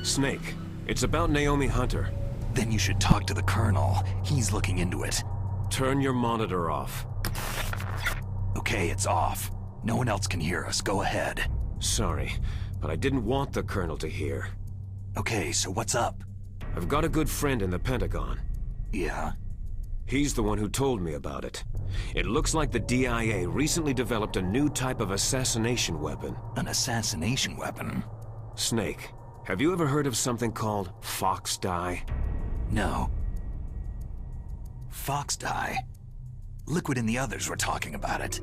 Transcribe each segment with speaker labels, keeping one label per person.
Speaker 1: Snake, it's about Naomi Hunter.
Speaker 2: Then you should talk to the Colonel. He's looking into it.
Speaker 1: Turn your monitor off.
Speaker 2: Okay, it's off. No one else can hear us. Go ahead.
Speaker 1: Sorry, but I didn't want the Colonel to hear.
Speaker 2: Okay, so what's up?
Speaker 1: I've got a good friend in the Pentagon.
Speaker 2: Yeah?
Speaker 1: He's the one who told me about it. It looks like the DIA recently developed a new type of assassination weapon.
Speaker 2: An assassination weapon?
Speaker 1: Snake, have you ever heard of something called fox dye?
Speaker 2: No. Fox dye? Liquid and the others were talking about it.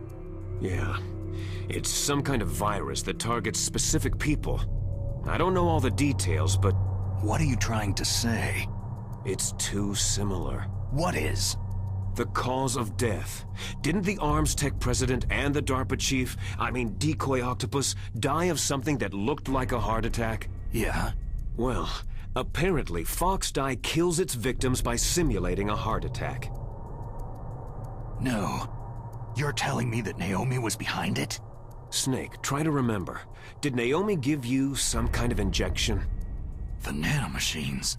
Speaker 1: Yeah. It's some kind of virus that targets specific people. I don't know all the details, but...
Speaker 2: What are you trying to say?
Speaker 1: It's too similar.
Speaker 2: What is?
Speaker 1: The cause of death. Didn't the Arms Tech president and the DARPA chief, Decoy Octopus, die of something that looked like a heart attack?
Speaker 2: Yeah?
Speaker 1: Well, apparently fox dye kills its victims by simulating a heart attack.
Speaker 2: No. You're telling me that Naomi was behind it?
Speaker 1: Snake, try to remember. Did Naomi give you some kind of injection?
Speaker 2: The nanomachines.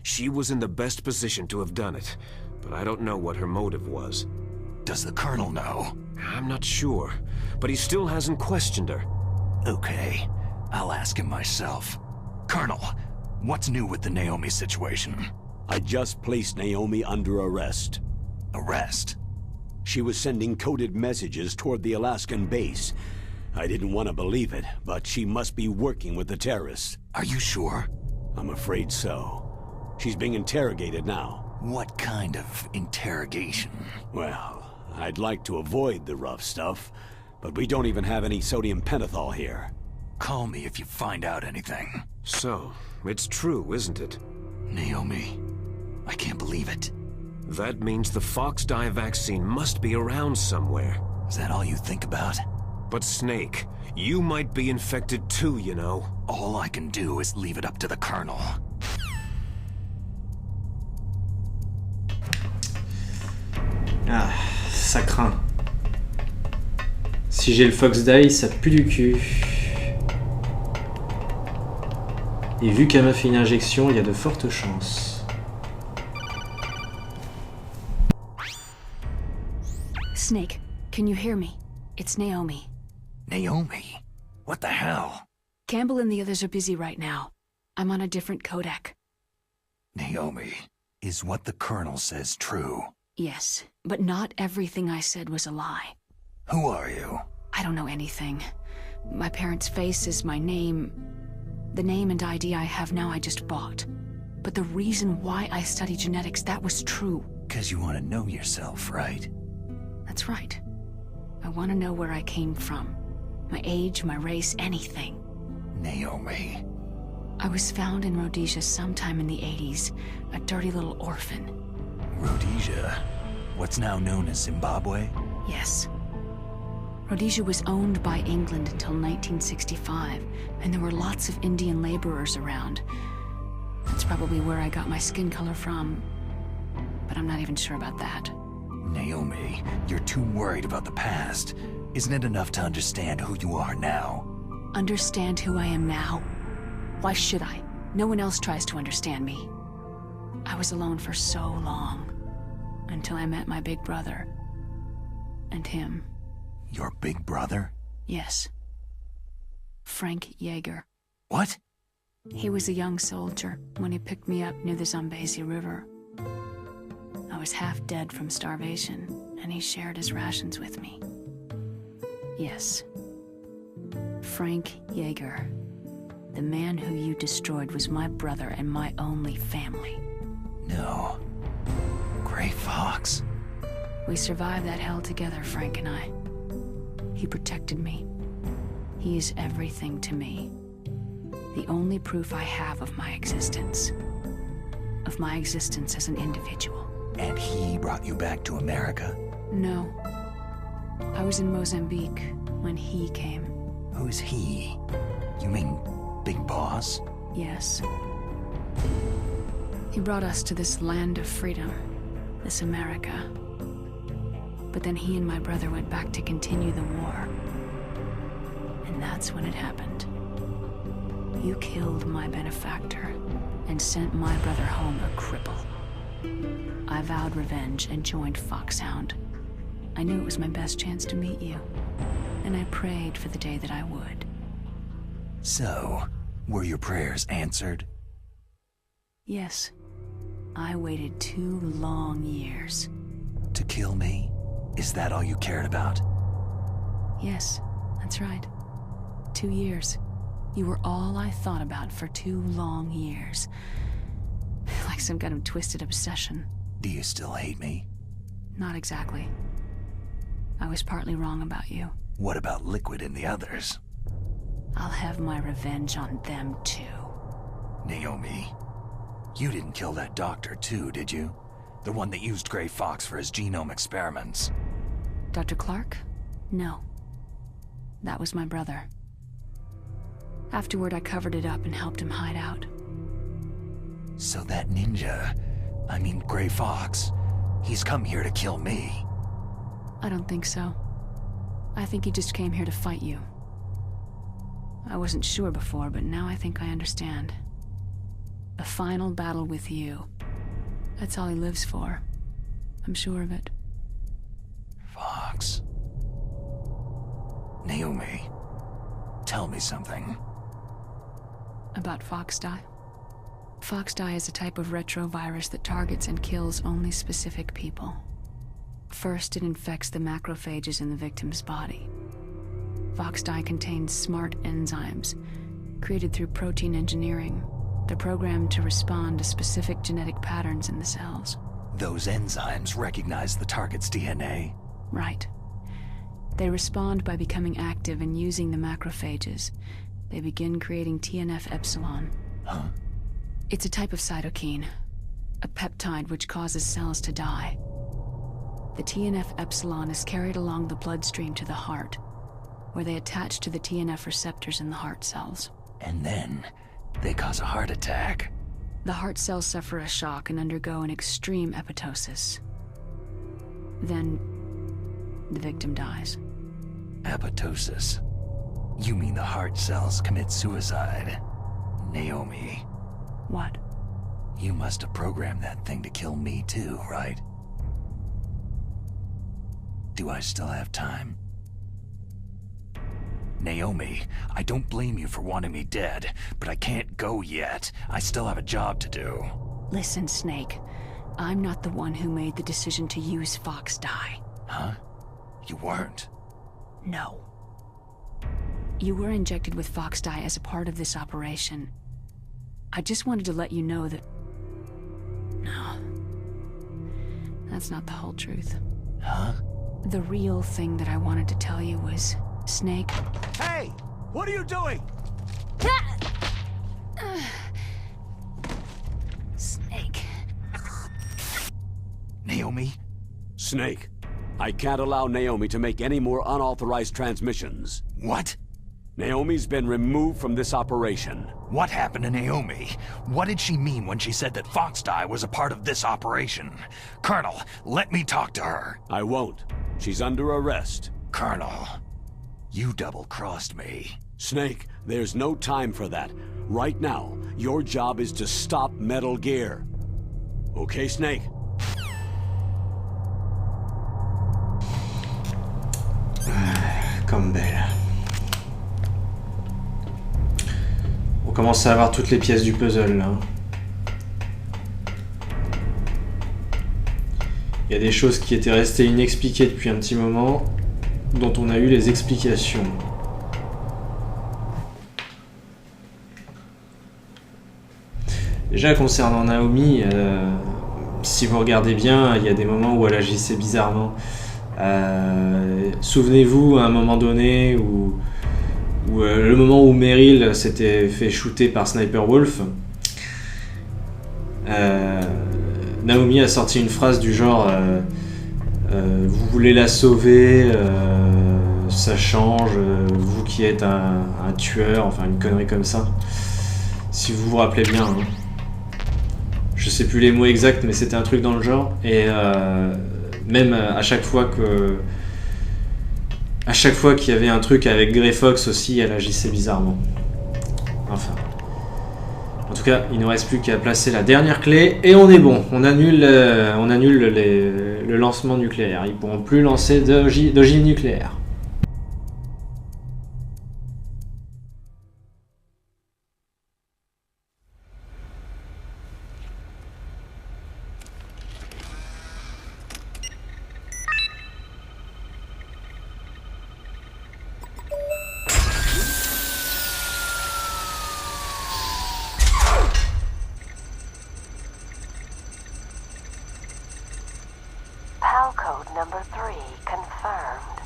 Speaker 1: She was in the best position to have done it, but I don't know what her motive was.
Speaker 2: Does the Colonel know?
Speaker 1: I'm not sure, but he still hasn't questioned her.
Speaker 2: Okay, I'll ask him myself. Colonel, what's new with the Naomi situation?
Speaker 3: I just placed Naomi under arrest.
Speaker 2: Arrest?
Speaker 3: She was sending coded messages toward the Alaskan base. I didn't want to believe it, but she must be working with the terrorists.
Speaker 2: Are you sure?
Speaker 3: I'm afraid so. She's being interrogated now.
Speaker 2: What kind of interrogation?
Speaker 3: Well, I'd like to avoid the rough stuff, but we don't even have any sodium pentothal here.
Speaker 2: Call me if you find out anything.
Speaker 1: So, it's true, isn't it?
Speaker 2: Naomi, I can't believe it.
Speaker 1: That means the fox dye vaccine must be around somewhere.
Speaker 2: Is that all you think about?
Speaker 1: But Snake, you might be infected too, you know.
Speaker 2: All I can do is leave it up to the Colonel.
Speaker 4: Ah, ça craint. Si j'ai le Fox Die, ça pue du cul. Et vu qu'elle m'a fait une injection, il y a de fortes chances.
Speaker 5: Snake, can you hear me? It's Naomi.
Speaker 2: Naomi? What the hell?
Speaker 5: Campbell and the others are busy right now. I'm on a different codec.
Speaker 2: Naomi, is what the Colonel says true?
Speaker 5: Yes, but not everything I said was a lie.
Speaker 2: Who are you?
Speaker 5: I don't know anything. My parents' face is my name. The name and ID I have now I just bought. But the reason why I study genetics, that was true.
Speaker 2: 'Cause you want to know yourself, right?
Speaker 5: That's right. I want to know where I came from. My age, my race, anything.
Speaker 2: Naomi.
Speaker 5: I was found in Rhodesia sometime in the 80s, a dirty little orphan.
Speaker 2: Rhodesia? What's now known as Zimbabwe?
Speaker 5: Yes. Rhodesia was owned by England until 1965, and there were lots of Indian laborers around. That's probably where I got my skin color from, but I'm not even sure about that.
Speaker 2: Naomi, you're too worried about the past. Isn't it enough to understand who you are now?
Speaker 5: Understand who I am now? Why should I? No one else tries to understand me. I was alone for so long, until I met my big brother. And him.
Speaker 2: Your big brother?
Speaker 5: Yes. Frank Yeager.
Speaker 2: What?
Speaker 5: He was a young soldier when he picked me up near the Zambezi River. I was half dead from starvation, and he shared his rations with me. Yes. Frank Yeager. The man who you destroyed was my brother and my only family.
Speaker 2: No. Gray Fox.
Speaker 5: We survived that hell together, Frank and I. He protected me. He is everything to me. The only proof I have of my existence. Of my existence as an individual.
Speaker 2: And he brought you back to America?
Speaker 5: No. I was in Mozambique when he came.
Speaker 2: Who's he? You mean Big Boss?
Speaker 5: Yes. He brought us to this land of freedom, this America. But then he and my brother went back to continue the war. And that's when it happened. You killed my benefactor and sent my brother home a cripple. I vowed revenge and joined Foxhound. I knew it was my best chance to meet you, and I prayed for the day that I would.
Speaker 2: So, were your prayers answered?
Speaker 5: Yes. I waited 2 long years.
Speaker 2: To kill me? Is that all you cared about?
Speaker 5: Yes, that's right. 2 years. You were all I thought about for 2 long years. Like some kind of twisted obsession.
Speaker 2: Do you still hate me?
Speaker 5: Not exactly. I was partly wrong about you.
Speaker 2: What about Liquid and the others?
Speaker 5: I'll have my revenge on them too.
Speaker 2: Naomi, you didn't kill that doctor too, did you? The one that used Grey Fox for his genome experiments.
Speaker 5: Dr. Clark? No. That was my brother. Afterward, I covered it up and helped him hide out.
Speaker 2: So that ninja, I mean Grey Fox, he's come here to kill me.
Speaker 5: I don't think so. I think he just came here to fight you. I wasn't sure before, but now I think I understand. A final battle with you. That's all he lives for. I'm sure of it.
Speaker 2: Fox. Naomi, tell me something.
Speaker 5: About Foxdie? Foxdie is a type of retrovirus that targets and kills only specific people. First, it infects the macrophages in the victim's body. Foxdie contains smart enzymes, created through protein engineering. They're programmed to respond to specific genetic patterns in the cells.
Speaker 2: Those enzymes recognize the target's DNA?
Speaker 5: Right. They respond by becoming active and using the macrophages. They begin creating TNF-epsilon.
Speaker 2: Huh?
Speaker 5: It's a type of cytokine, a peptide which causes cells to die. The TNF-epsilon is carried along the bloodstream to the heart, where they attach to the TNF receptors in the heart cells.
Speaker 2: And then, they cause a heart attack.
Speaker 5: The heart cells suffer a shock and undergo an extreme apoptosis. Then, the victim dies.
Speaker 2: Apoptosis? You mean the heart cells commit suicide? Naomi.
Speaker 5: What?
Speaker 2: You must have programmed that thing to kill me too, right? Do I still have time? Naomi, I don't blame you for wanting me dead, but I can't go yet. I still have a job to do.
Speaker 5: Listen, Snake. I'm not the one who made the decision to use Foxdie.
Speaker 2: Huh? You weren't?
Speaker 5: No. You were injected with Foxdie as a part of this operation. I just wanted to let you know that... No. That's not the whole truth.
Speaker 2: Huh?
Speaker 5: The real thing that I wanted to tell you was... Snake...
Speaker 3: Hey! What are you doing?
Speaker 5: Snake...
Speaker 2: Naomi?
Speaker 3: Snake, I can't allow Naomi to make any more unauthorized transmissions.
Speaker 2: What?
Speaker 3: Naomi's been removed from this operation.
Speaker 2: What happened to Naomi? What did she mean when she said that Foxdie was a part of this operation? Colonel, let me talk to her.
Speaker 3: I won't. She's under arrest.
Speaker 2: Colonel, you double-crossed me.
Speaker 3: Snake, there's no time for that. Right now, your job is to stop Metal Gear. Okay, Snake?
Speaker 4: Comme belle. On commence à avoir toutes les pièces du puzzle là. Il y a des choses qui étaient restées inexpliquées depuis un petit moment, dont on a eu les explications. Déjà concernant Naomi, si vous regardez bien, il y a des moments où elle agissait bizarrement. Souvenez-vous à un moment donné où le moment où Meryl s'était fait shooter par Sniper Wolf, Naomi a sorti une phrase du genre vous voulez la sauver, ça change, vous qui êtes un tueur, enfin une connerie comme ça, si vous vous rappelez bien, hein. Je sais plus les mots exacts, mais c'était un truc dans le genre. Et même à chaque fois qu'il y avait un truc avec Grey Fox aussi, elle agissait bizarrement. Enfin, En tout cas, il ne nous reste plus qu'à placer la dernière clé et on est bon. On annule le lancement nucléaire. Ils ne pourront plus lancer d'ogive nucléaire.
Speaker 6: PAL code number 3 confirmed.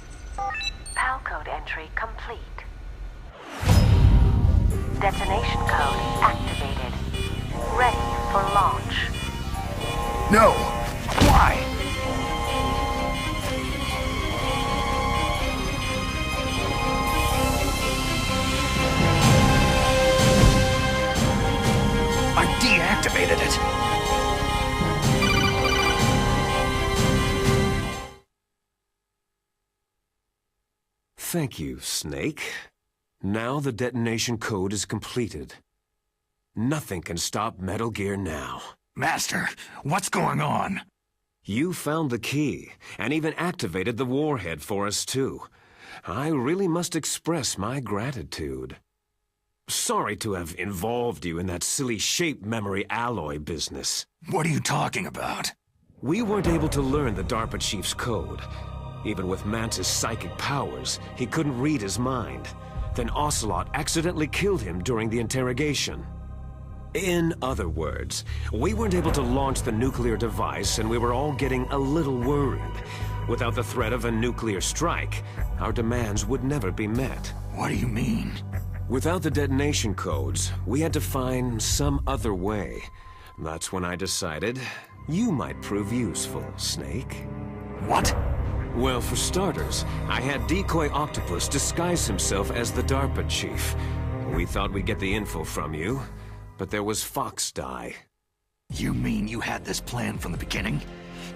Speaker 6: PAL code entry complete. Detonation code activated. Ready for launch.
Speaker 2: No! Why? I deactivated it.
Speaker 1: Thank you, Snake. Now the detonation code is completed. Nothing can stop Metal Gear now.
Speaker 2: Master, what's going on?
Speaker 1: You found the key, and even activated the warhead for us too. I really must express my gratitude. Sorry to have involved you in that silly shape memory alloy business.
Speaker 2: What are you talking about?
Speaker 1: We weren't able to learn the DARPA chief's code. Even with Mantis' psychic powers, he couldn't read his mind. Then Ocelot accidentally killed him during the interrogation. In other words, we weren't able to launch the nuclear device, and we were all getting a little worried. Without the threat of a nuclear strike, our demands would never be met.
Speaker 2: What do you mean?
Speaker 1: Without the detonation codes, we had to find some other way. That's when I decided you might prove useful, Snake.
Speaker 2: What?
Speaker 1: Well, for starters, I had Decoy Octopus disguise himself as the DARPA chief. We thought we'd get the info from you, but there was Fox Die.
Speaker 2: You mean you had this plan from the beginning?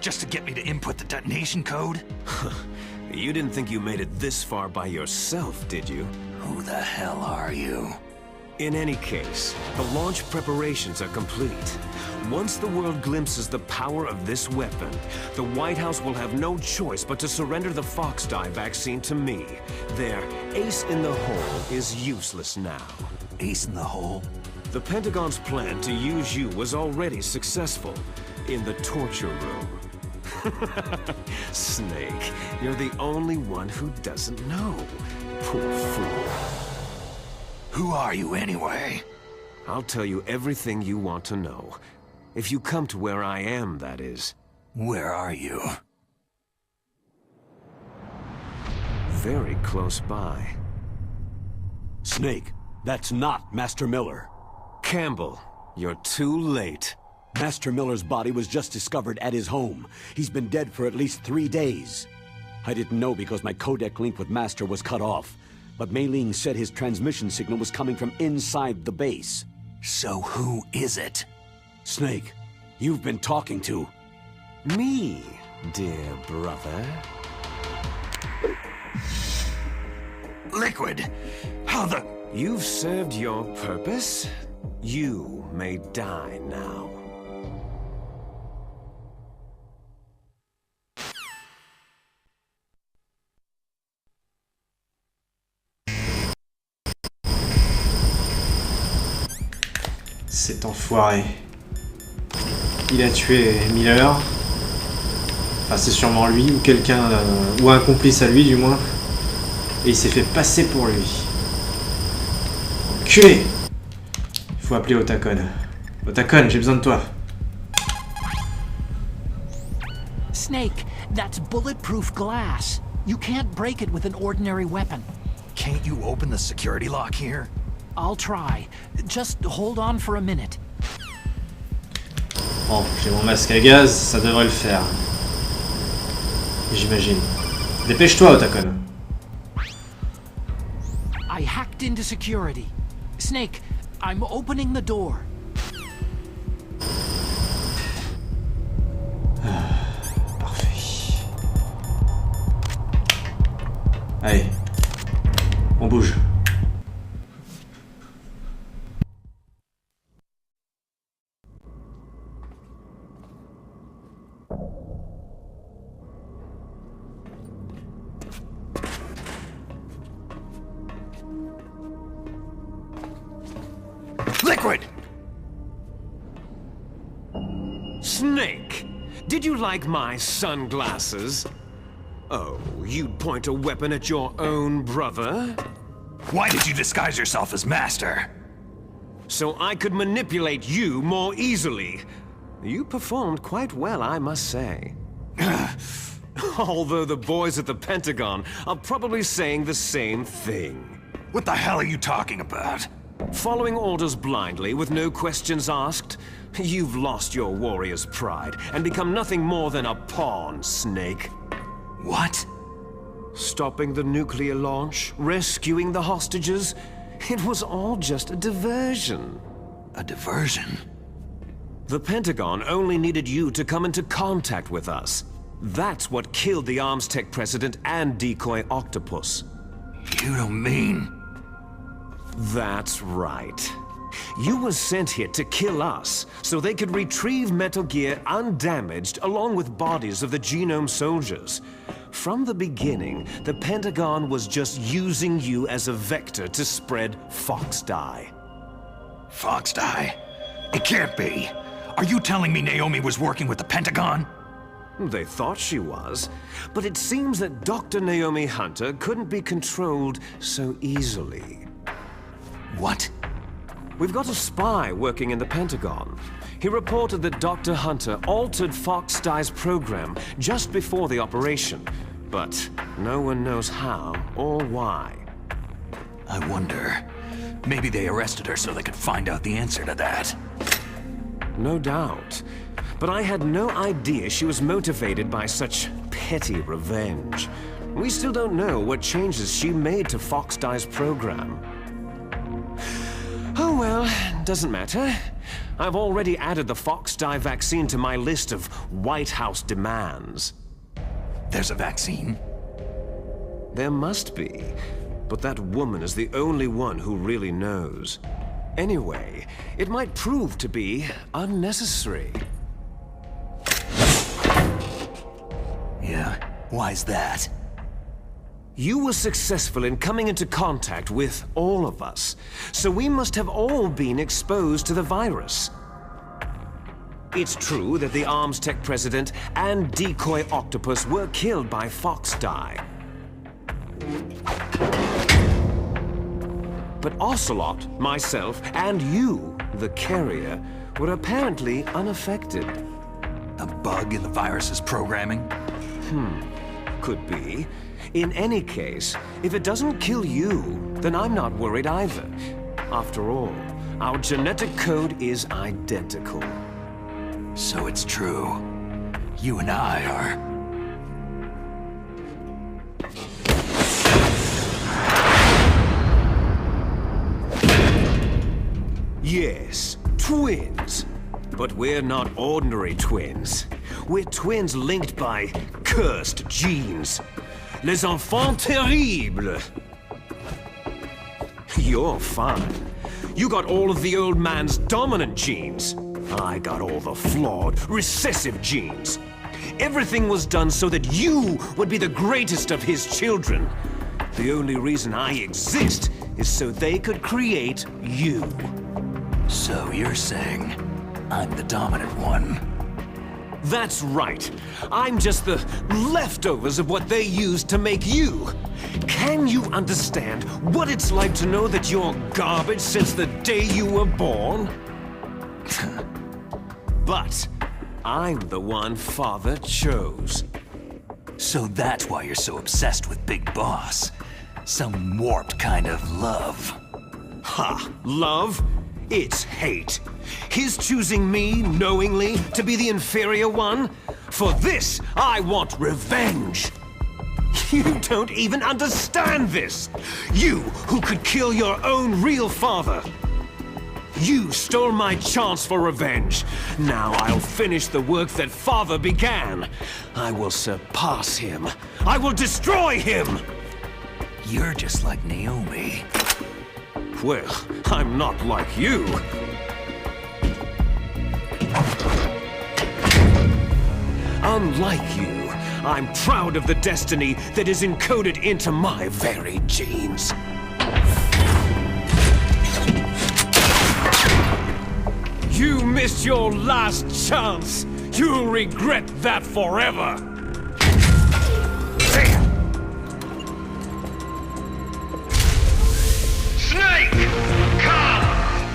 Speaker 2: Just to get me to input the detonation code?
Speaker 1: You didn't think you made it this far by yourself, did you?
Speaker 2: Who the hell are you?
Speaker 1: In any case, the launch preparations are complete. Once the world glimpses the power of this weapon, the White House will have no choice but to surrender the Fox Die vaccine to me. Their ace in the hole is useless now.
Speaker 2: Ace in the hole?
Speaker 1: The Pentagon's plan to use you was already successful in the torture room. Snake, you're the only one who doesn't know. Poor fool.
Speaker 2: Who are you anyway?
Speaker 1: I'll tell you everything you want to know. If you come to where I am, that is.
Speaker 2: Where are you?
Speaker 1: Very close by.
Speaker 3: Snake, that's not Master Miller.
Speaker 1: Campbell, you're too late.
Speaker 3: Master Miller's body was just discovered at his home. He's been dead for at least 3 days. I didn't know because my codec link with Master was cut off. But Mei Ling said his transmission signal was coming from inside the base.
Speaker 2: So who is it?
Speaker 3: Snake, you've been talking to...
Speaker 1: Me, dear brother.
Speaker 2: Liquid! How the...
Speaker 1: You've served your purpose. You may die now.
Speaker 4: Cet enfoiré. Il a tué Miller. Enfin, c'est sûrement lui ou quelqu'un, ou un complice à lui du moins. Et il s'est fait passer pour lui. Enculé! Il faut appeler Otakon. Otakon, j'ai besoin de toi.
Speaker 7: Snake, that's bulletproof glass. You can't break it with an ordinary weapon.
Speaker 2: Can't you open the security lock here?
Speaker 7: I'll try. Just hold on for a minute.
Speaker 4: Bon, j'ai mon masque à gaz, ça devrait le faire. J'imagine. Dépêche-toi, Otakon.
Speaker 7: I hacked into security. Snake, I'm opening the door.
Speaker 4: Parfait. Allez. On bouge.
Speaker 2: Liquid!
Speaker 1: Snake, did you like my sunglasses? Oh, you'd point a weapon at your own brother?
Speaker 2: Why did you disguise yourself as Master?
Speaker 1: So I could manipulate you more easily. You performed quite well, I must say. Although the boys at the Pentagon are probably saying the same thing.
Speaker 2: What the hell are you talking about?
Speaker 1: Following orders blindly with no questions asked, you've lost your warrior's pride and become nothing more than a pawn, Snake.
Speaker 2: What?
Speaker 1: Stopping the nuclear launch, rescuing the hostages, it was all just a diversion.
Speaker 2: A diversion?
Speaker 1: The Pentagon only needed you to come into contact with us. That's what killed the Arms Tech president and decoy octopus.
Speaker 2: You don't mean...
Speaker 1: That's right. You were sent here to kill us, so they could retrieve Metal Gear undamaged along with bodies of the Genome soldiers. From the beginning, the Pentagon was just using you as a vector to spread Fox Dye.
Speaker 2: Fox Dye? It can't be! Are you telling me Naomi was working with the Pentagon?
Speaker 1: They thought she was, but it seems that Dr. Naomi Hunter couldn't be controlled so easily.
Speaker 2: What?
Speaker 1: We've got a spy working in the Pentagon. He reported that Dr. Hunter altered Fox Dye's program just before the operation, but no one knows how or why.
Speaker 2: I wonder... maybe they arrested her so they could find out the answer to that.
Speaker 1: No doubt. But I had no idea she was motivated by such petty revenge. We still don't know what changes she made to Fox Dye's program. Oh well, doesn't matter. I've already added the Fox Dye vaccine to my list of White House demands.
Speaker 2: There's a vaccine?
Speaker 1: There must be, but that woman is the only one who really knows. Anyway, it might prove to be unnecessary.
Speaker 2: Yeah, why's that?
Speaker 1: You were successful in coming into contact with all of us, so we must have all been exposed to the virus. It's true that the Arms Tech president and decoy octopus were killed by Fox Dye. But Ocelot, myself, and you, the carrier, were apparently unaffected.
Speaker 2: A bug in the virus's programming?
Speaker 1: Could be. In any case, if it doesn't kill you, then I'm not worried either. After all, our genetic code is identical.
Speaker 2: So it's true. You and I are...
Speaker 1: Yes, twins. But we're not ordinary twins. We're twins linked by cursed genes. Les enfants terribles. You're fine. You got all of the old man's dominant genes. I got all the flawed, recessive genes. Everything was done so that you would be the greatest of his children. The only reason I exist is so they could create you.
Speaker 2: So you're saying I'm the dominant one?
Speaker 1: That's right. I'm just the leftovers of what they used to make you. Can you understand what it's like to know that you're garbage since the day you were born? But I'm the one Father chose.
Speaker 2: So that's why you're so obsessed with Big Boss. Some warped kind of love.
Speaker 1: Ha! Love? It's hate. His choosing me, knowingly, to be the inferior one? For this, I want revenge! You don't even understand this! You, who could kill your own real father! You stole my chance for revenge. Now I'll finish the work that Father began. I will surpass him. I will destroy him!
Speaker 2: You're just like Naomi.
Speaker 1: Well, I'm not like you. Unlike you, I'm proud of the destiny that is encoded into my very genes. You missed your last chance. You'll regret that forever.
Speaker 8: Snake! Come!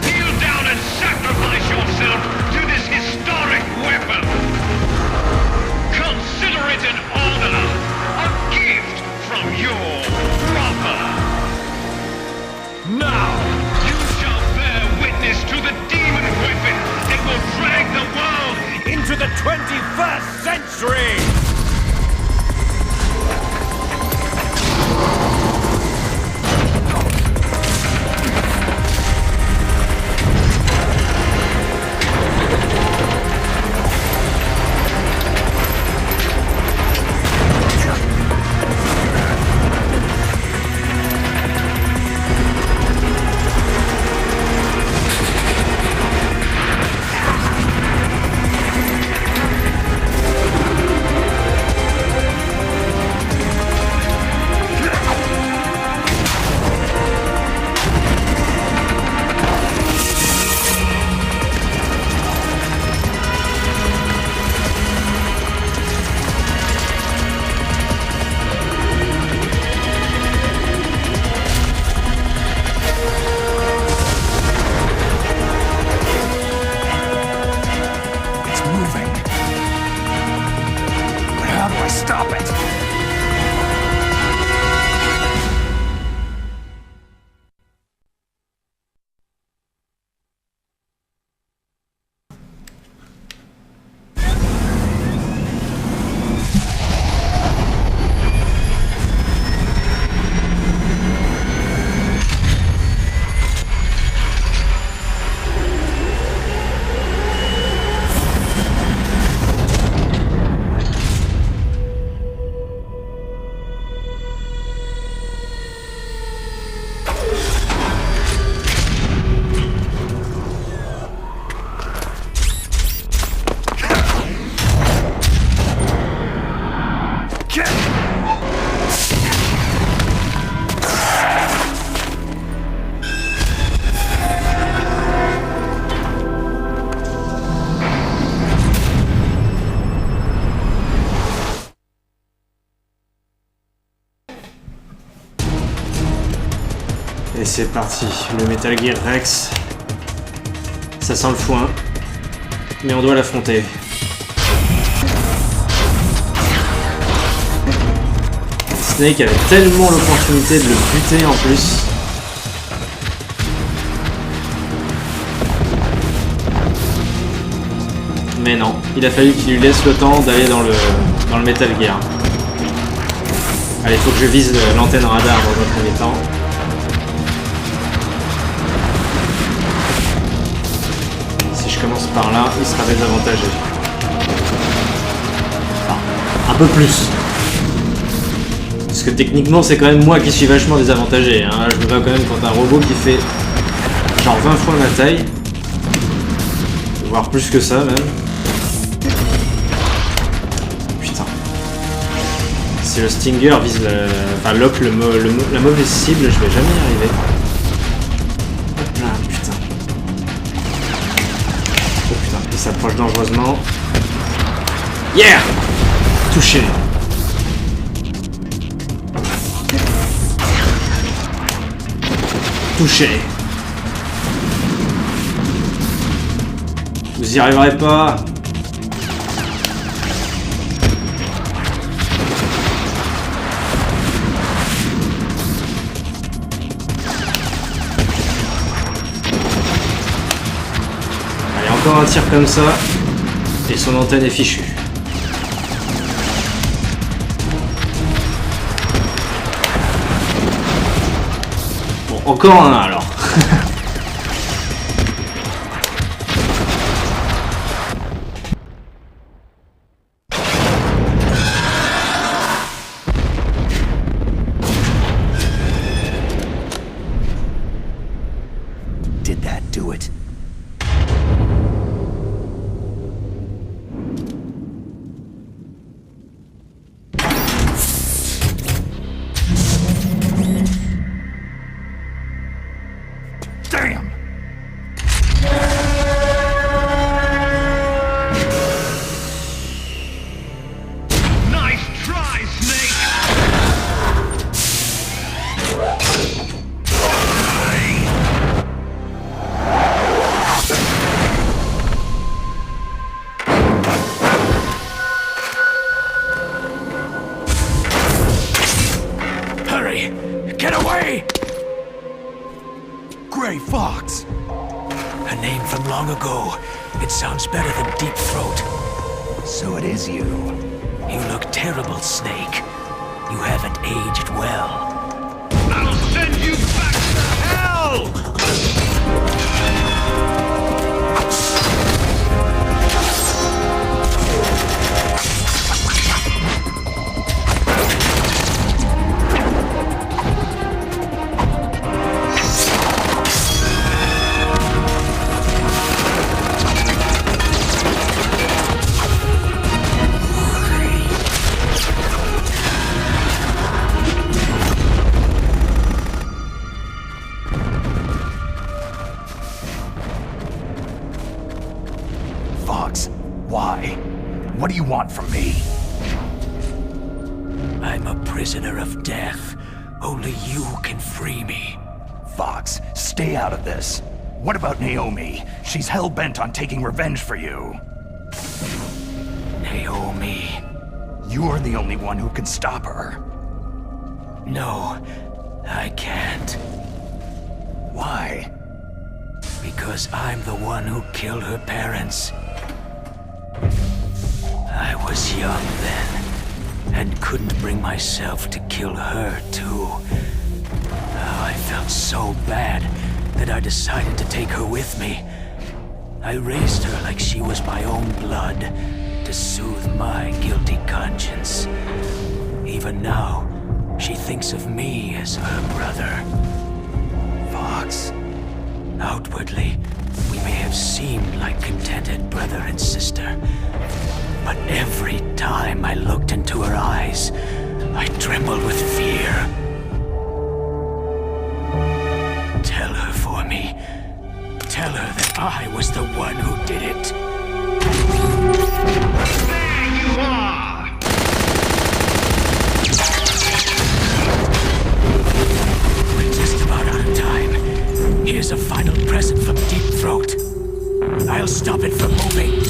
Speaker 8: Kneel down and sacrifice yourself to this historic weapon! Consider it an honor! A gift from your brother!
Speaker 1: Now!
Speaker 8: You shall bear witness to the demon weapon that will drag the world
Speaker 1: Into the 21st century!
Speaker 4: Et c'est parti, le Metal Gear Rex. Ça sent le foin, mais on doit l'affronter. Snake avait tellement l'opportunité de le buter en plus. Mais non, il a fallu qu'il lui laisse le temps d'aller dans le Metal Gear. Allez, il faut que je vise l'antenne radar dans un premier temps. Si je commence par là, il sera désavantagé. Enfin, un peu plus. Parce que techniquement, c'est quand même moi qui suis vachement désavantagé. Hein. Je me bats quand même contre un robot qui fait genre 20 fois ma taille. Voire plus que ça même. Putain. Si le Stinger vise enfin lock la mauvaise cible, je vais jamais y arriver. Hop là, putain. Oh putain, il s'approche dangereusement. Yeah! Touché. Touché. Vous y arriverez pas. Allez, encore un tir comme ça. Et son antenne est fichue. Bon, encore un alors.
Speaker 2: Did that do it? long ago. It sounds better than Deep Throat. So it is you. You look terrible, Snake. You haven't aged well.
Speaker 8: I'll send you back to hell!
Speaker 2: Why? What do you want from me? I'm a prisoner of death. Only you can free me. Fox, stay out of this. What about Naomi? She's hell-bent on taking revenge for you. Naomi? You're the only one who can stop her. No, I can't. Why? Because I'm the one who killed her parents. I was young then, and couldn't bring myself to kill her, too. Oh, I felt so bad that I decided to take her with me. I raised her like she was my own blood, to soothe my guilty conscience. Even now, she thinks of me as her brother. Fox. Outwardly, we may have seemed like contented brother and sister. But every time I looked into her eyes, I trembled with fear. Tell her for me. Tell her that I was the one who did it.
Speaker 8: There you are!
Speaker 2: We're just about out of time. Here's a final present from Deep Throat. I'll stop it from moving.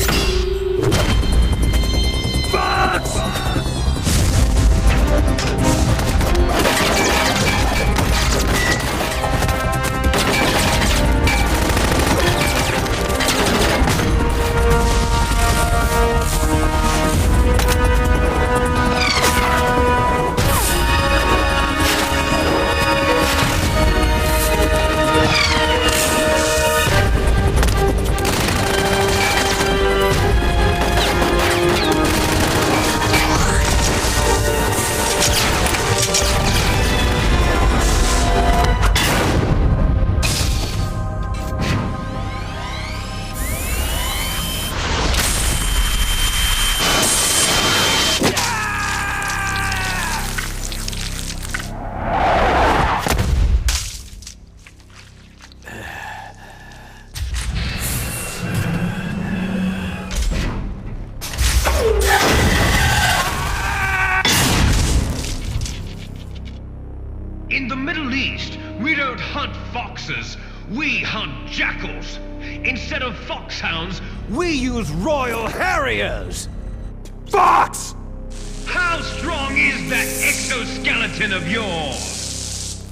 Speaker 2: Fox!
Speaker 8: In the Middle East, we don't hunt foxes, we hunt jackals. Instead of foxhounds, we use royal harriers.
Speaker 2: Fox!
Speaker 8: How strong is that exoskeleton of yours?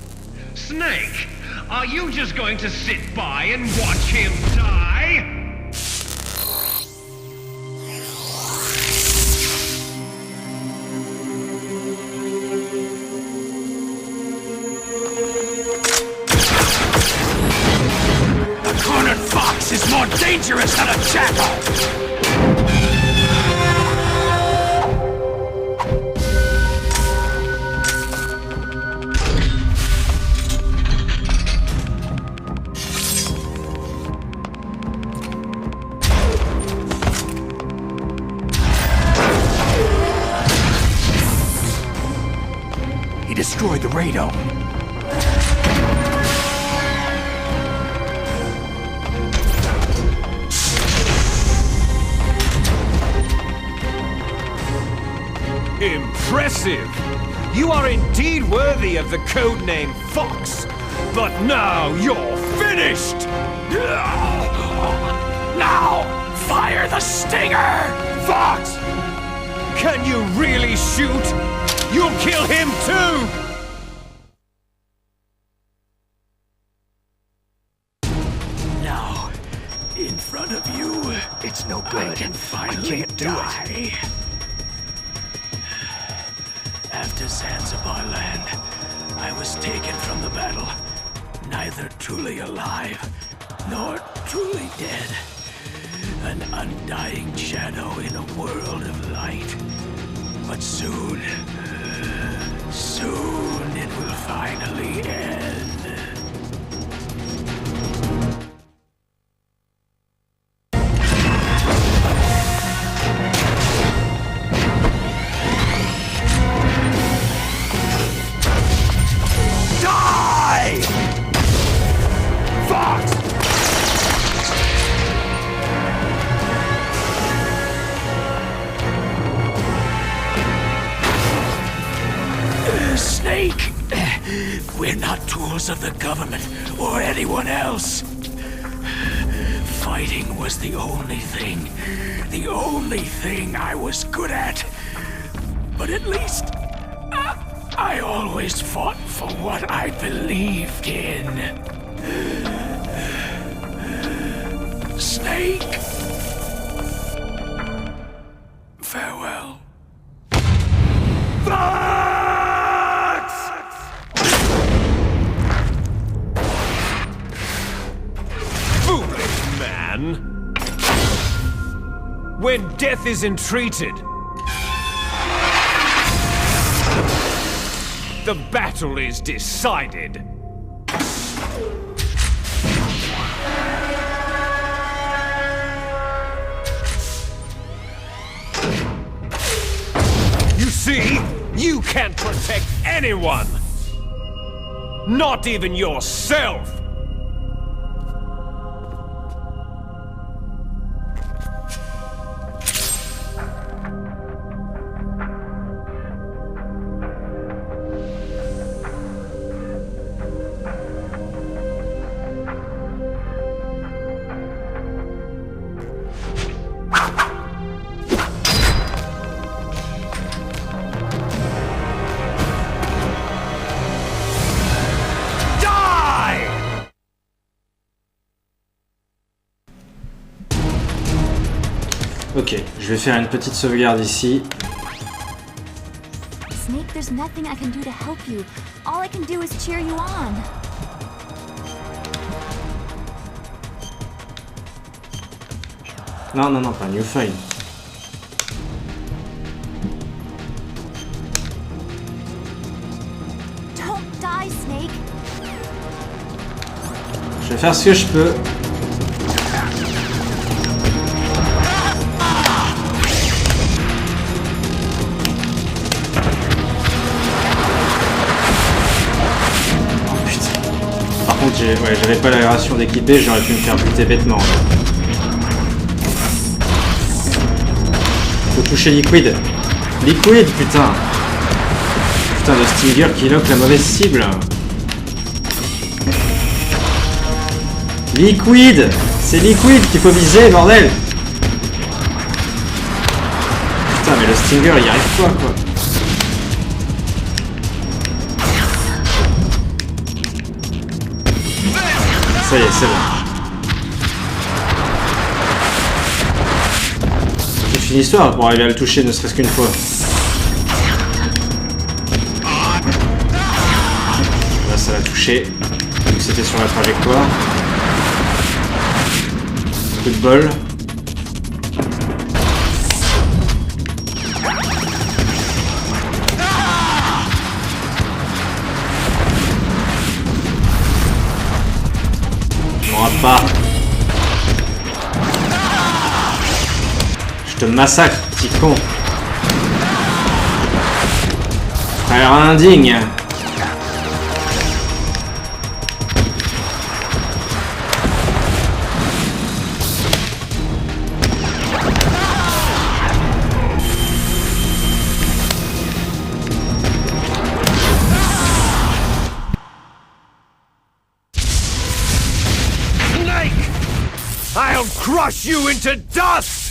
Speaker 8: Snake, are you just going to sit by and watch him die?
Speaker 2: Is more dangerous than a jackal! He destroyed the radome.
Speaker 1: Impressive! You are indeed worthy of the codename Fox, but now you're finished!
Speaker 2: Now, fire the stinger!
Speaker 1: Fox! Can you really shoot? You'll kill him too!
Speaker 2: Now, in front one of you,
Speaker 7: It's no good.
Speaker 2: I can finally die. After Zanzibar land, I was taken from the battle, neither truly alive nor truly dead. An undying shadow in a world of light. But soon it will finally end. Snake! We're not tools of the government or anyone else. Fighting was the only thing I was good at. But at least I always fought for what I believed in. Snake! Farewell.
Speaker 1: When death is entreated, the battle is decided. You see, you can't protect anyone. Not even yourself.
Speaker 4: Ok, je vais faire une petite sauvegarde ici.
Speaker 9: Snake, there's nothing I can do to help you. All I can do is cheer you on.
Speaker 4: Non, non, non, pas New File.
Speaker 9: Don't die, Snake.
Speaker 4: Je vais faire ce que je peux. J'avais pas la ration d'équiper, j'aurais pu me faire buter bêtement. Faut toucher Liquid. Liquid, putain. Putain de Stinger qui lock la mauvaise cible. Liquid. C'est Liquid qu'il faut viser, bordel. Putain, mais le Stinger, il y arrive pas, quoi. Ça y est, c'est bon. C'est une histoire pour arriver à le toucher, ne serait-ce qu'une fois. Là, ça l'a touché. Donc c'était sur la trajectoire. Coup de bol. Pas. Je te massacre, petit con. Frère indigne.
Speaker 1: I'll crush you into dust!